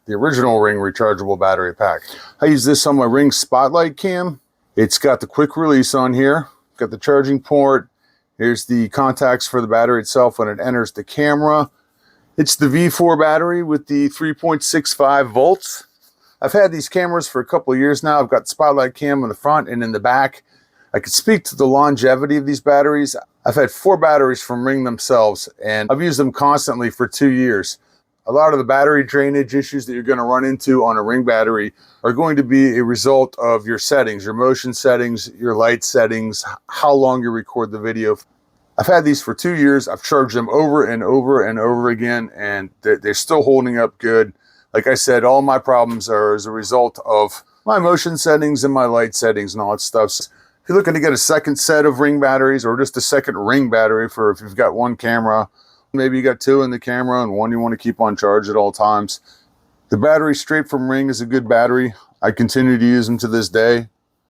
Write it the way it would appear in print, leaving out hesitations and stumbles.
the original Ring rechargeable battery pack. I use this on my Ring Spotlight cam. It's got the quick release on here, got the charging port. Here's the contacts for the battery itself when it enters the camera. It's the V4 battery with the 3.65 volts. I've had these cameras for a couple of years now. I've got the Spotlight cam in the front and in the back. I could speak to the longevity of these batteries. I've had 4 batteries from Ring themselves, and I've used them constantly for 2 years. A lot of the battery drainage issues that you're going to run into on a Ring battery are going to be a result of your settings, your motion settings, your light settings, how long you record the video. I've had these for 2 years. I've charged them over and over and over again, and they're still holding up good. Like I said, all my problems are as a result of my motion settings and my light settings and all that stuff. So if you're looking to get a second set of Ring batteries or just a second Ring battery for if you've got one camera, maybe you got 2 in the camera and one you want to keep on charge at all times, the battery straight from Ring is a good battery. I continue to use them to this day.